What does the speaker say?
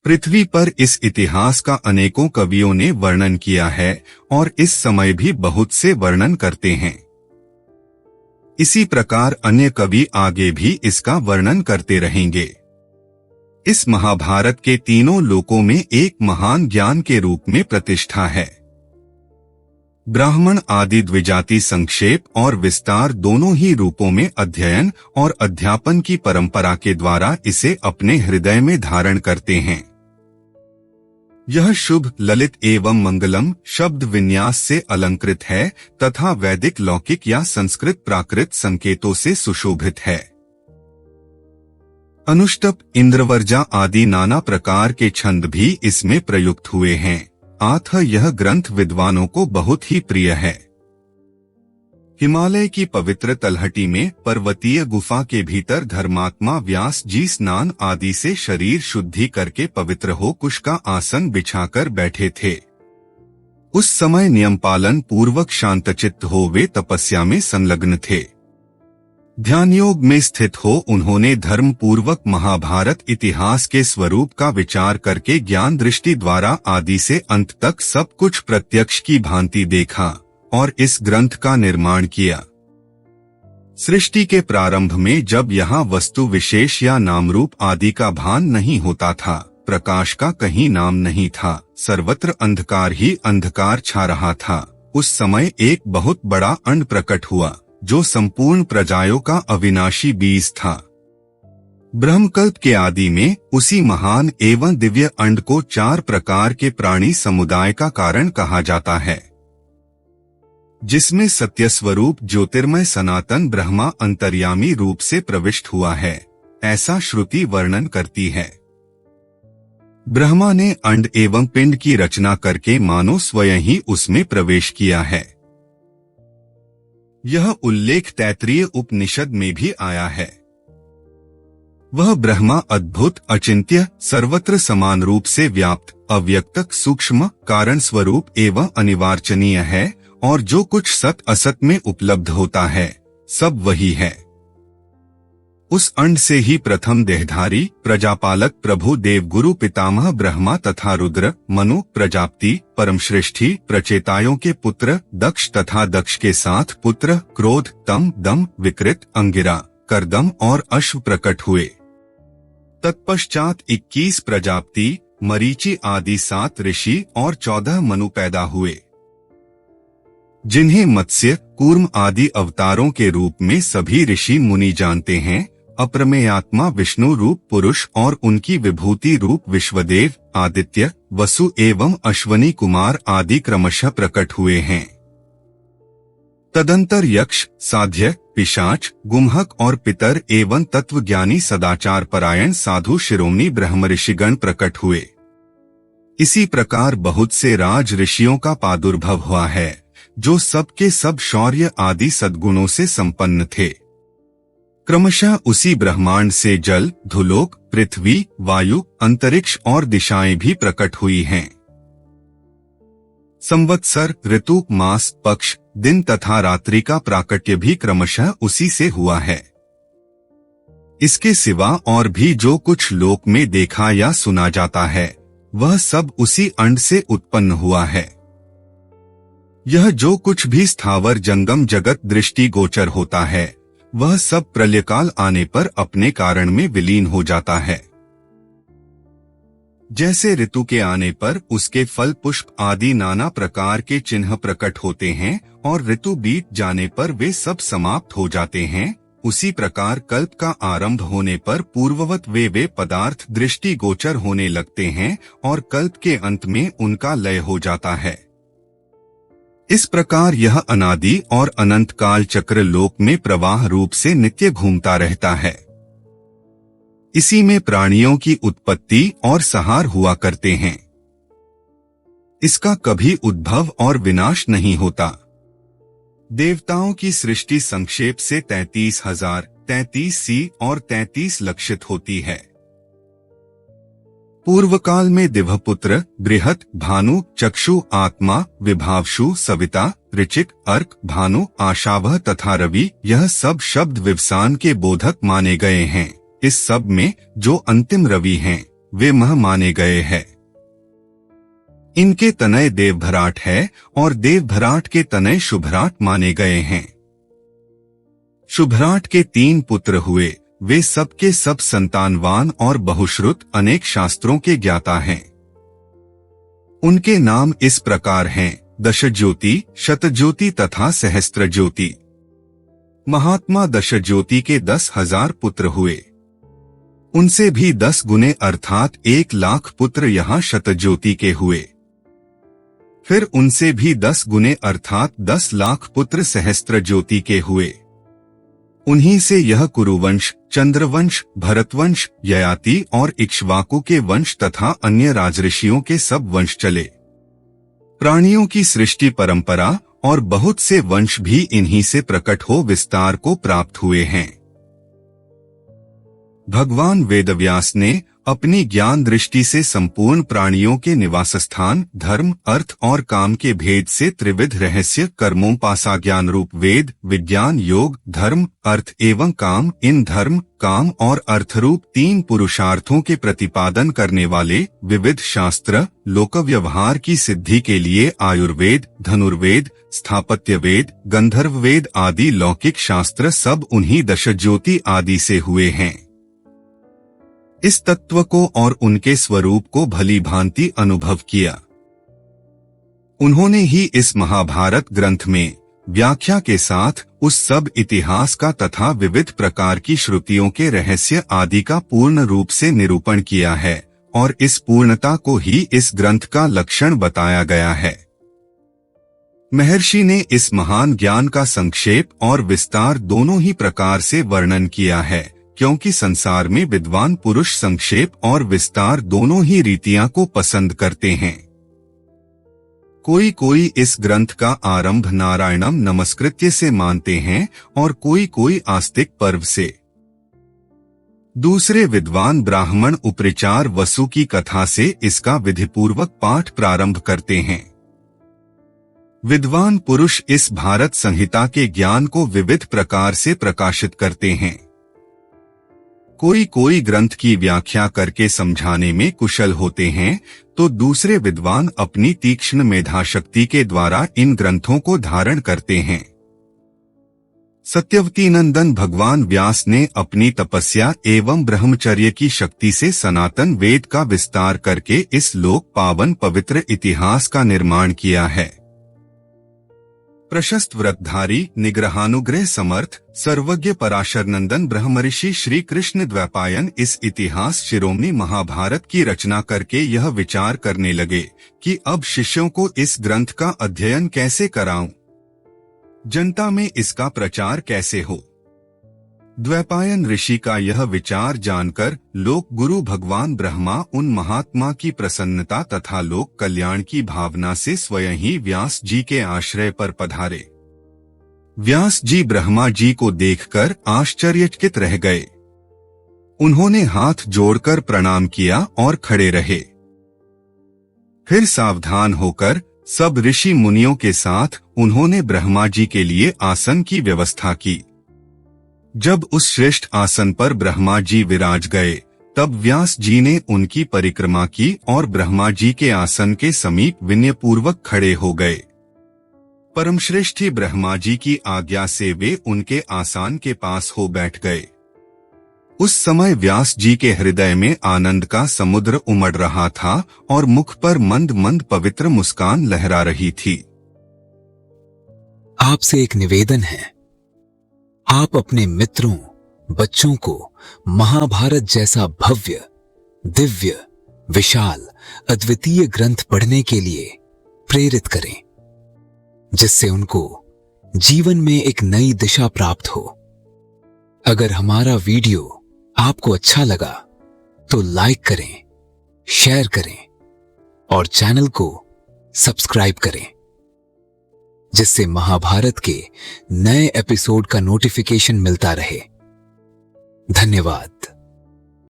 पृथ्वी पर इस इतिहास का अनेकों कवियों ने वर्णन किया है और इस समय भी बहुत से वर्णन करते हैं। इसी प्रकार अन्य कवि आगे भी इसका वर्णन करते रहेंगे। इस महाभारत के तीनों लोकों में एक महान ज्ञान के रूप में प्रतिष्ठा है। ब्राह्मण आदि द्विजाति संक्षेप और विस्तार दोनों ही रूपों में अध्ययन और अध्यापन की परंपरा के द्वारा इसे अपने हृदय में धारण करते हैं। यह शुभ, ललित एवं मंगलम शब्द विन्यास से अलंकृत है तथा वैदिक, लौकिक या संस्कृत प्राकृत संकेतों से सुशोभित है। अनुष्टुप, इंद्रवर्जा आदि नाना प्रकार के छंद भी इसमें प्रयुक्त हुए हैं। अतः यह ग्रंथ विद्वानों को बहुत ही प्रिय है। हिमालय की पवित्र तलहटी में पर्वतीय गुफा के भीतर धर्मात्मा व्यास जी स्नान आदि से शरीर शुद्धि करके पवित्र हो कुश का आसन बिछाकर बैठे थे। उस समय नियम पालन पूर्वक शांतचित्त हो वे तपस्या में संलग्न थे। ध्यान योग में स्थित हो उन्होंने धर्म पूर्वक महाभारत इतिहास के स्वरूप का विचार करके ज्ञान दृष्टि द्वारा आदि से अंत तक सब कुछ प्रत्यक्ष की भांति देखा और इस ग्रंथ का निर्माण किया। सृष्टि के प्रारंभ में जब यहाँ वस्तु विशेष या नामरूप आदि का भान नहीं होता था, प्रकाश का कहीं नाम नहीं था, सर्वत्र अंधकार ही अंधकार छा रहा था, उस समय एक बहुत बड़ा अंड प्रकट हुआ जो संपूर्ण प्रजाओं का अविनाशी बीज था। ब्रह्मकल्प के आदि में उसी महान एवं दिव्य अंड को 4 प्रकार के प्राणी समुदाय का कारण कहा जाता है, जिसमें सत्य स्वरूप ज्योतिर्मय सनातन ब्रह्मा अंतर्यामी रूप से प्रविष्ट हुआ है, ऐसा श्रुति वर्णन करती है। ब्रह्मा ने अंड एवं पिंड की रचना करके मानो स्वयं ही उसमें प्रवेश किया है। यह उल्लेख तैत्तिरीय उपनिषद में भी आया है। वह ब्रह्मा अद्भुत, अचिंत्य, सर्वत्र समान रूप से व्याप्त, अव्यक्त, सूक्ष्म, कारण स्वरूप एवं अनिवार्चनीय है और जो कुछ सत असत में उपलब्ध होता है सब वही है। उस अंड से ही प्रथम देहधारी, प्रजापालक, प्रभु, देवगुरु, पितामह ब्रह्मा तथा रुद्र, मनु, प्रजापति, परमश्रेष्ठी, प्रचेताओं के पुत्र दक्ष तथा दक्ष के 7 पुत्र क्रोध, तम, दम, विकृत, अंगिरा, करदम और अश्व प्रकट हुए। तत्पश्चात 21 प्रजापति, मरीचि आदि 7 ऋषि और 14 मनु पैदा हुए, जिन्हें मत्स्य, कूर्म आदि अवतारों के रूप में सभी ऋषि मुनि जानते हैं। अप्रमेयात्मा विष्णु रूप पुरुष और उनकी विभूति रूप विश्वदेव, आदित्य, वसु एवं अश्वनी कुमार आदि क्रमशः प्रकट हुए हैं। तदंतर यक्ष, साध्य, पिशाच, गुम्हक और पितर एवं तत्वज्ञानी सदाचार परायण साधु शिरोमणि ब्रह्मऋषिगण प्रकट हुए। इसी प्रकार बहुत से राज ऋषियों का प्रादुर्भव हुआ है जो सबके सब शौर्य आदि सद्गुणों से संपन्न थे। क्रमशः उसी ब्रह्मांड से जल, धुलोक, पृथ्वी, वायु, अंतरिक्ष और दिशाएं भी प्रकट हुई हैं। संवत्सर, ऋतु, मास, पक्ष, दिन तथा रात्रि का प्राकट्य भी क्रमशः उसी से हुआ है। इसके सिवा और भी जो कुछ लोक में देखा या सुना जाता है वह सब उसी अंड से उत्पन्न हुआ है। यह जो कुछ भी स्थावर जंगम जगत दृष्टि गोचर होता है वह सब प्रलयकाल आने पर अपने कारण में विलीन हो जाता है। जैसे ऋतु के आने पर उसके फल, पुष्प आदि नाना प्रकार के चिन्ह प्रकट होते हैं और ऋतु बीत जाने पर वे सब समाप्त हो जाते हैं, उसी प्रकार कल्प का आरंभ होने पर पूर्ववत वे पदार्थ दृष्टि गोचर होने लगते हैं और कल्प के अंत में उनका लय हो जाता है। इस प्रकार यह अनादि और अनंत काल चक्र लोक में प्रवाह रूप से नित्य घूमता रहता है। इसी में प्राणियों की उत्पत्ति और संहार हुआ करते हैं। इसका कभी उद्भव और विनाश नहीं होता। देवताओं की सृष्टि संक्षेप से 33,000, 33 सी और 33 लक्षित होती है। पूर्व काल में दिव्यपुत्र, बृहत, भानु, चक्षु, आत्मा, विभावशु, सविता, ऋचिक, अर्क, भानु, आशावह तथा रवि यह सब शब्द विवसान के बोधक माने गए हैं। इस सब में जो अंतिम रवि हैं वे मह माने गए हैं। इनके तनय देवभराट है और देवभराट के तनय शुभराट माने गए हैं। शुभराट के 3 पुत्र हुए, वे सबके सब संतानवान और बहुश्रुत अनेक शास्त्रों के ज्ञाता हैं। उनके नाम इस प्रकार हैं: दशज्योति, शतज्योति तथा सहस्त्रज्योति। महात्मा दशज्योति के 10,000 पुत्र हुए। उनसे भी 10 गुने अर्थात 1,00,000 पुत्र यहाँ शतज्योति के हुए। फिर उनसे भी 10 गुने अर्थात 10,00,000 पुत्र सहस्त्रज्योति के हुए। उन्हीं से यह कुरुवंश, चंद्रवंश, भरतवंश, ययाति और इक्ष्वाकु के वंश तथा अन्य राजऋषियों के सब वंश चले। प्राणियों की सृष्टि परंपरा और बहुत से वंश भी इन्हीं से प्रकट हो विस्तार को प्राप्त हुए हैं। भगवान वेदव्यास ने अपनी ज्ञान दृष्टि से संपूर्ण प्राणियों के निवास स्थान, धर्म, अर्थ और काम के भेद से त्रिविध रहस्य कर्मोपासा ज्ञान रूप वेद, विज्ञान, योग, धर्म, अर्थ एवं काम, इन धर्म, काम और अर्थ रूप 3 पुरुषार्थों के प्रतिपादन करने वाले विविध शास्त्र, लोक व्यवहार की सिद्धि के लिए आयुर्वेद, धनुर्वेद, स्थापत्य वेद, गंधर्व वेद आदि लौकिक शास्त्र सब उन्हीं दशज्योति आदि से हुए हैं। इस तत्व को और उनके स्वरूप को भली भांति अनुभव किया। उन्होंने ही इस महाभारत ग्रंथ में व्याख्या के साथ उस सब इतिहास का तथा विविध प्रकार की श्रुतियों के रहस्य आदि का पूर्ण रूप से निरूपण किया है और इस पूर्णता को ही इस ग्रंथ का लक्षण बताया गया है। महर्षि ने इस महान ज्ञान का संक्षेप और विस्तार दोनों ही प्रकार से वर्णन किया है, क्योंकि संसार में विद्वान पुरुष संक्षेप और विस्तार दोनों ही रीतियां को पसंद करते हैं। कोई कोई इस ग्रंथ का आरंभ नारायणम नमस्कृत्य से मानते हैं और कोई कोई आस्तिक पर्व से। दूसरे विद्वान ब्राह्मण उपरिचार वसु की कथा से इसका विधिपूर्वक पाठ प्रारंभ करते हैं। विद्वान पुरुष इस भारत संहिता के ज्ञान को विविध प्रकार से प्रकाशित करते हैं। कोई कोई ग्रंथ की व्याख्या करके समझाने में कुशल होते हैं, तो दूसरे विद्वान अपनी तीक्ष्ण मेधाशक्ति के द्वारा इन ग्रंथों को धारण करते हैं। सत्यवती नंदन भगवान व्यास ने अपनी तपस्या एवं ब्रह्मचर्य की शक्ति से सनातन वेद का विस्तार करके इस लोक पावन पवित्र इतिहास का निर्माण किया है। प्रशस्त व्रतधारी, निग्रहानुग्रह समर्थ, सर्वज्ञ पराशर नंदन ब्रह्मऋषि श्री कृष्ण द्वैपायन इस इतिहास शिरोमणि महाभारत की रचना करके यह विचार करने लगे कि अब शिष्यों को इस ग्रंथ का अध्ययन कैसे कराऊं, जनता में इसका प्रचार कैसे हो। द्वैपायन ऋषि का यह विचार जानकर लोक गुरु भगवान ब्रह्मा उन महात्मा की प्रसन्नता तथा लोक कल्याण की भावना से स्वयं ही व्यास जी के आश्रय पर पधारे। व्यास जी ब्रह्मा जी को देखकर आश्चर्यचकित रह गए। उन्होंने हाथ जोड़कर प्रणाम किया और खड़े रहे। फिर सावधान होकर सब ऋषि मुनियों के साथ उन्होंने ब्रह्मा जी के लिए आसन की व्यवस्था की। जब उस श्रेष्ठ आसन पर ब्रह्मा जी विराज गए, तब व्यास जी ने उनकी परिक्रमा की और ब्रह्मा जी के आसन के समीप विनयपूर्वक खड़े हो गए। परमश्रेष्ठी ब्रह्मा जी की आज्ञा से वे उनके आसन के पास हो बैठ गए। उस समय व्यास जी के हृदय में आनंद का समुद्र उमड़ रहा था और मुख पर मंद मंद पवित्र मुस्कान लहरा रही थी। आपसे एक निवेदन है, आप अपने मित्रों, बच्चों को महाभारत जैसा भव्य, दिव्य, विशाल, अद्वितीय ग्रंथ पढ़ने के लिए प्रेरित करें, जिससे उनको जीवन में एक नई दिशा प्राप्त हो। अगर हमारा वीडियो आपको अच्छा लगा तो लाइक करें, शेयर करें और चैनल को सब्सक्राइब करें, जिससे महाभारत के नए एपिसोड का नोटिफिकेशन मिलता रहे। धन्यवाद।